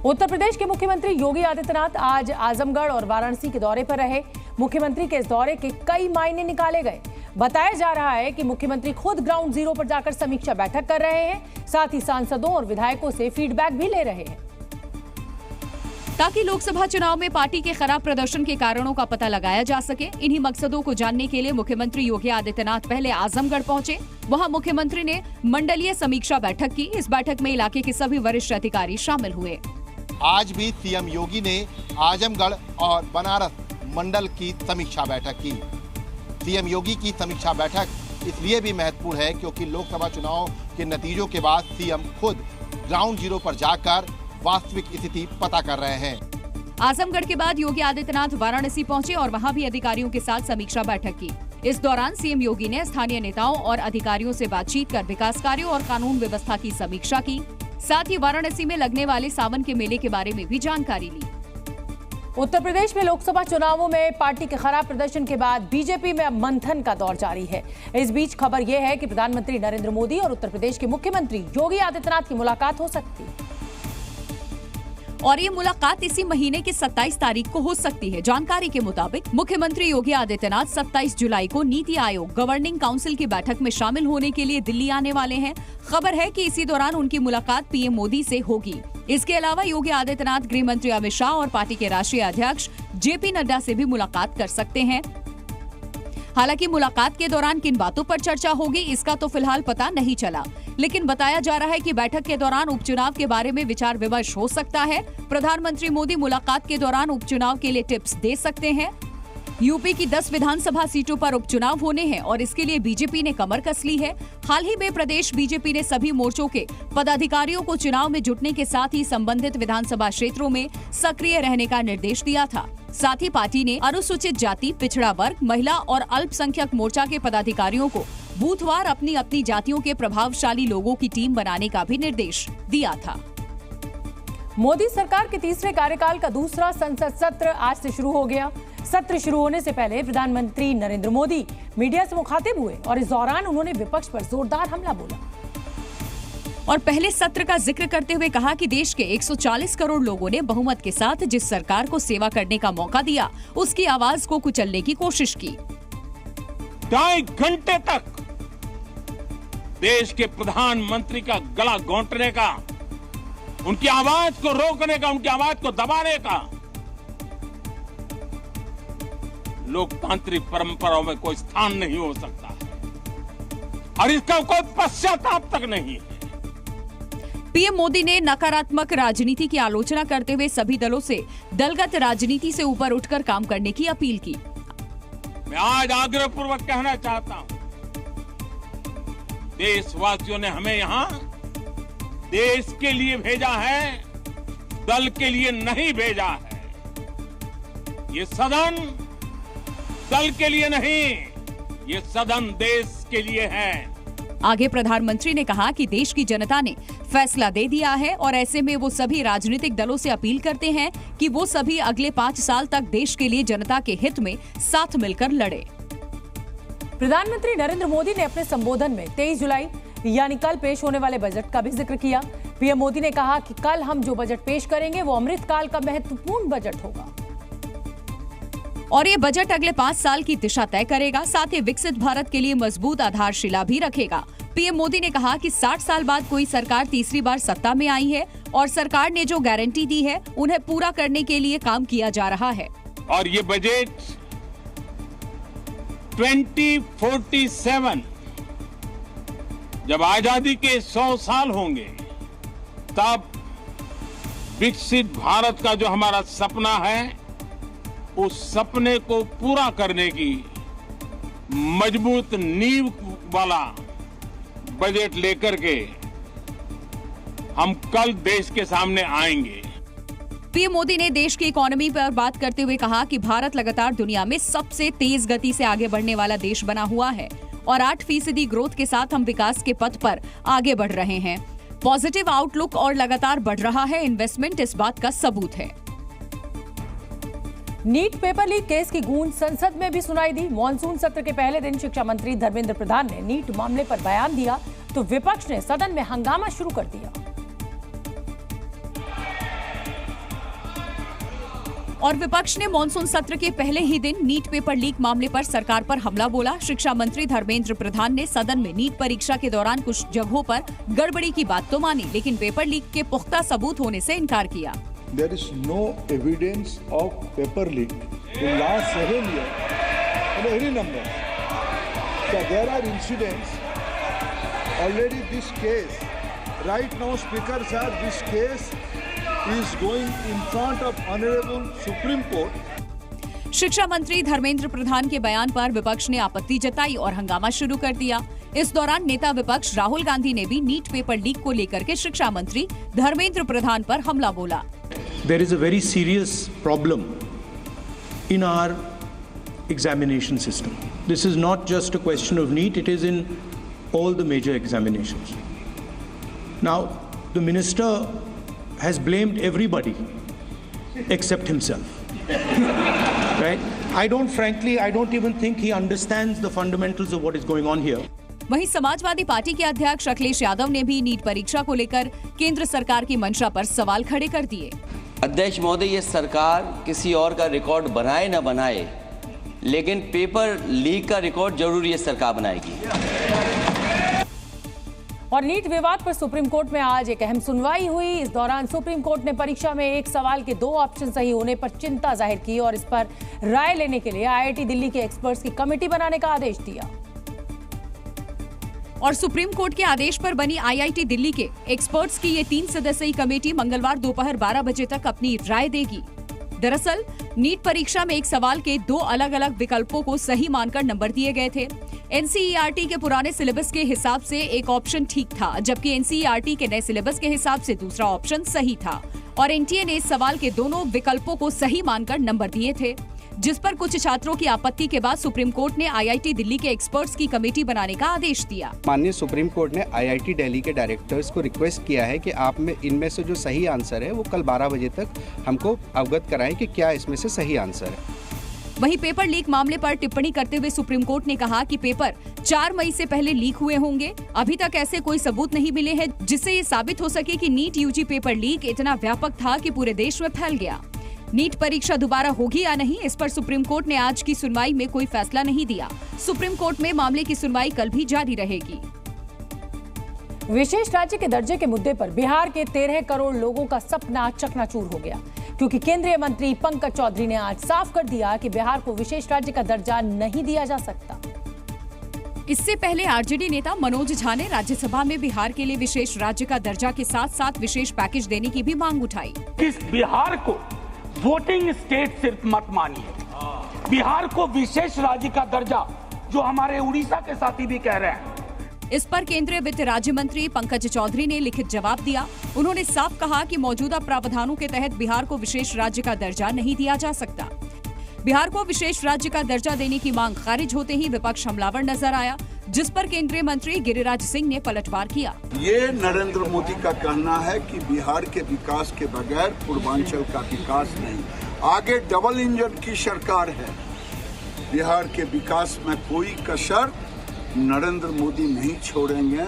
उत्तर प्रदेश के मुख्यमंत्री योगी आदित्यनाथ आज आजमगढ़ और वाराणसी के दौरे पर रहे। मुख्यमंत्री के इस दौरे के कई मायने निकाले गए। बताया जा रहा है कि मुख्यमंत्री खुद ग्राउंड जीरो पर जाकर समीक्षा बैठक कर रहे हैं, साथ ही सांसदों और विधायकों से फीडबैक भी ले रहे हैं, ताकि लोकसभा चुनाव में पार्टी के खराब प्रदर्शन के कारणों का पता लगाया जा सके। इन्हीं मकसदों को जानने के लिए मुख्यमंत्री योगी आदित्यनाथ पहले आजमगढ़ पहुंचे। वहां मुख्यमंत्री ने मंडलीय समीक्षा बैठक की। इस बैठक में इलाके के सभी वरिष्ठ अधिकारी शामिल हुए। आज भी सीएम योगी ने आजमगढ़ और बनारस मंडल की समीक्षा बैठक की। सीएम योगी की समीक्षा बैठक इसलिए भी महत्वपूर्ण है क्योंकि लोकसभा चुनाव के नतीजों के बाद सीएम खुद ग्राउंड जीरो पर जाकर वास्तविक स्थिति पता कर रहे हैं। आजमगढ़ के बाद योगी आदित्यनाथ वाराणसी पहुंचे और वहां भी अधिकारियों के साथ समीक्षा बैठक की। इस दौरान सीएम योगी ने स्थानीय नेताओं और अधिकारियों से बातचीत कर विकास कार्यों और कानून व्यवस्था की समीक्षा की। साथ ही वाराणसी में लगने वाले सावन के मेले के बारे में भी जानकारी ली। उत्तर प्रदेश में लोकसभा चुनावों में पार्टी के खराब प्रदर्शन के बाद बीजेपी में अब मंथन का दौर जारी है। इस बीच खबर यह है कि प्रधानमंत्री नरेंद्र मोदी और उत्तर प्रदेश के मुख्यमंत्री योगी आदित्यनाथ की मुलाकात हो सकती है और ये मुलाकात इसी महीने की 27 तारीख को हो सकती है। जानकारी के मुताबिक मुख्यमंत्री योगी आदित्यनाथ 27 जुलाई को नीति आयोग गवर्निंग काउंसिल की बैठक में शामिल होने के लिए दिल्ली आने वाले हैं। खबर है कि इसी दौरान उनकी मुलाकात पीएम मोदी से होगी। इसके अलावा योगी आदित्यनाथ गृह मंत्री अमित शाह और पार्टी के राष्ट्रीय अध्यक्ष जेपी नड्डा से भी मुलाकात कर सकते हैं। हालांकि मुलाकात के दौरान किन बातों पर चर्चा होगी इसका तो फिलहाल पता नहीं चला, लेकिन बताया जा रहा है कि बैठक के दौरान उपचुनाव के बारे में विचार विमर्श हो सकता है। प्रधानमंत्री मोदी मुलाकात के दौरान उपचुनाव के लिए टिप्स दे सकते हैं। यूपी की 10 विधानसभा सीटों पर उपचुनाव होने हैं और इसके लिए बीजेपी ने कमर कस ली है। हाल ही में प्रदेश बीजेपी ने सभी मोर्चों के पदाधिकारियों को चुनाव में जुटने के साथ ही संबंधित विधानसभा क्षेत्रों में सक्रिय रहने का निर्देश दिया था। साथ ही पार्टी ने अनुसूचित जाति, पिछड़ा वर्ग, महिला और अल्पसंख्यक मोर्चा के पदाधिकारियों को बूथवार अपनी अपनी जातियों के प्रभावशाली लोगों की टीम बनाने का भी निर्देश दिया था। मोदी सरकार के तीसरे कार्यकाल का दूसरा संसद सत्र आज से शुरू हो गया। सत्र शुरू होने से पहले प्रधानमंत्री नरेंद्र मोदी मीडिया से मुखातिब हुए और इस दौरान उन्होंने विपक्ष पर जोरदार हमला बोला और पहले सत्र का जिक्र करते हुए कहा कि देश के 140 करोड़ लोगों ने बहुमत के साथ जिस सरकार को सेवा करने का मौका दिया, उसकी आवाज को कुचलने की कोशिश की। 2.5 घंटे तक देश के प्रधानमंत्री का गला घोंटने का, उनकी आवाज को रोकने का, उनकी आवाज को दबाने का लोकतांत्रिक परंपराओं में कोई स्थान नहीं हो सकता है और इसका कोई पश्चाताप तक नहीं है। पीएम मोदी ने नकारात्मक राजनीति की आलोचना करते हुए सभी दलों से दलगत राजनीति से ऊपर उठकर काम करने की अपील की। मैं आज आग्रहपूर्वक कहना चाहता हूं, देशवासियों ने हमें यहां देश के लिए भेजा है, दल के लिए नहीं भेजा है। ये सदन दल के लिए नहीं, ये सदन देश के लिए है। आगे प्रधानमंत्री ने कहा कि देश की जनता ने फैसला दे दिया है और ऐसे में वो सभी राजनीतिक दलों से अपील करते हैं कि वो सभी अगले 5 साल तक देश के लिए जनता के हित में साथ मिलकर लड़े। प्रधानमंत्री नरेंद्र मोदी ने अपने संबोधन में 23 जुलाई यानी कल पेश होने वाले बजट का भी जिक्र किया। पीएम मोदी ने कहा कि कल हम जो बजट पेश करेंगे वो अमृतकाल का महत्वपूर्ण बजट होगा और ये बजट अगले 5 साल की दिशा तय करेगा, साथ ही विकसित भारत के लिए मजबूत आधारशिला भी रखेगा। पीएम मोदी ने कहा कि 60 साल बाद कोई सरकार तीसरी बार सत्ता में आई है और सरकार ने जो गारंटी दी है उन्हें पूरा करने के लिए काम किया जा रहा है। और ये बजट 2047 जब आजादी के 100 साल होंगे तब विकसित भारत का जो हमारा सपना है उस सपने को पूरा करने की मजबूत नींव वाला बजट लेकर के हम कल देश के सामने आएंगे। पीएम मोदी ने देश की इकोनॉमी पर बात करते हुए कहा कि भारत लगातार दुनिया में सबसे तेज गति से आगे बढ़ने वाला देश बना हुआ है और 8% ग्रोथ के साथ हम विकास के पथ पर आगे बढ़ रहे हैं। पॉजिटिव आउटलुक और लगातार बढ़ रहा है इन्वेस्टमेंट इस बात का सबूत है। नीट पेपर लीक केस की गूंज संसद में भी सुनाई दी। मॉनसून सत्र के पहले दिन शिक्षा मंत्री धर्मेंद्र प्रधान ने नीट मामले पर बयान दिया तो विपक्ष ने सदन में हंगामा शुरू कर दिया। और विपक्ष ने मॉनसून सत्र के पहले ही दिन नीट पेपर लीक मामले पर सरकार पर हमला बोला। शिक्षा मंत्री धर्मेंद्र प्रधान ने सदन में नीट परीक्षा के दौरान कुछ जगहों पर गड़बड़ी की बात तो मानी, लेकिन पेपर लीक के पुख्ता सबूत होने से इनकार किया। There is no evidence of paper leak in last 7 years in any number. So there are incidents. Already this case, right now, Speaker sir, this case is going in front of Honorable Supreme Court. शिक्षा मंत्री धर्मेंद्र प्रधान के बयान पर विपक्ष ने आपत्ति जताई और हंगामा शुरू कर दिया। इस दौरान नेता विपक्ष राहुल गांधी ने भी नीट पेपर लीक को लेकर के शिक्षा मंत्री धर्मेंद्र प्रधान पर हमला बोला। There is a very serious problem in our examination system. This is not just a question of NEET, it is in all the major examinations. Now, the minister has blamed everybody except himself. Right? I don't even think he understands the fundamentals of what is going on here. वहीं Samajwadi party के अध्यक्ष अखिलेश यादव ने भी NEET परीक्षा को लेकर केंद्र सरकार की मंशा पर सवाल खड़े कर दिए। अध्यक्ष महोदय, ये सरकार किसी और का रिकॉर्ड बनाए न बनाए, लेकिन पेपर लीक का रिकॉर्ड जरूर ये सरकार बनाएगी। और नीट विवाद पर सुप्रीम कोर्ट में आज एक अहम सुनवाई हुई। इस दौरान सुप्रीम कोर्ट ने परीक्षा में एक सवाल के 2 ऑप्शन सही होने पर चिंता जाहिर की और इस पर राय लेने के लिए IIT दिल्ली के एक्सपर्ट्स की कमेटी बनाने का आदेश दिया। और सुप्रीम कोर्ट के आदेश पर बनी IIT दिल्ली के एक्सपर्ट्स की ये 3 सदस्यीय कमेटी मंगलवार दोपहर 12 बजे तक अपनी राय देगी। दरअसल नीट परीक्षा में एक सवाल के 2 अलग-अलग विकल्पों को सही मानकर नंबर दिए गए थे। NCERT के पुराने सिलेबस के हिसाब से एक ऑप्शन ठीक था, जबकि NCERT के नए सिलेबस के हिसाब से दूसरा ऑप्शन सही था और NTA ने इस सवाल के दोनों विकल्पों को सही मानकर नंबर दिए थे, जिस पर कुछ छात्रों की आपत्ति के बाद सुप्रीम कोर्ट ने IIT दिल्ली के एक्सपर्ट्स की कमेटी बनाने का आदेश दिया। माननीय सुप्रीम कोर्ट ने IIT दिल्ली के डायरेक्टर्स को रिक्वेस्ट किया है कि आप में इनमें से जो सही आंसर है वो कल 12 बजे तक हमको अवगत कराएं कि क्या इसमें से सही आंसर है। वहीं पेपर लीक मामले पर टिप्पणी करते हुए सुप्रीम कोर्ट ने कहा कि पेपर 4 मई से पहले लीक हुए होंगे। अभी तक ऐसे कोई सबूत नहीं मिले हैं जिससे ये साबित हो सके कि नीट UG पेपर लीक इतना व्यापक था कि पूरे देश में फैल गया। नीट परीक्षा दोबारा होगी या नहीं, इस पर सुप्रीम कोर्ट ने आज की सुनवाई में कोई फैसला नहीं दिया। सुप्रीम कोर्ट में मामले की सुनवाई कल भी जारी रहेगी। विशेष राज्य के दर्जे के मुद्दे पर बिहार के 13 करोड़ लोगों का सपना चकनाचूर हो गया, क्योंकि केंद्रीय मंत्री पंकज चौधरी ने आज साफ कर दिया कि बिहार को विशेष राज्य का दर्जा नहीं दिया जा सकता। इससे पहले आरजेडी नेता मनोज झा ने राज्यसभा में बिहार के लिए विशेष राज्य का दर्जा के साथ साथ विशेष पैकेज देने की भी मांग उठाई। इस बिहार को वोटिंग स्टेट सिर्फ मत मानिए, बिहार को विशेष राज्य का दर्जा, जो हमारे उड़ीसा के साथी भी कह रहे हैं। इस पर केंद्रीय वित्त राज्य मंत्री पंकज चौधरी ने लिखित जवाब दिया। उन्होंने साफ कहा कि मौजूदा प्रावधानों के तहत बिहार को विशेष राज्य का दर्जा नहीं दिया जा सकता। बिहार को विशेष राज्य का दर्जा देने की मांग खारिज होते ही विपक्ष हमलावर नजर आया, जिस पर केंद्रीय मंत्री गिरिराज सिंह ने पलटवार किया। ये नरेंद्र मोदी का कहना है कि बिहार के विकास के बगैर पूर्वांचल का विकास नहीं। आगे डबल इंजन की सरकार है, बिहार के विकास में कोई कसर नरेंद्र मोदी नहीं छोड़ेंगे।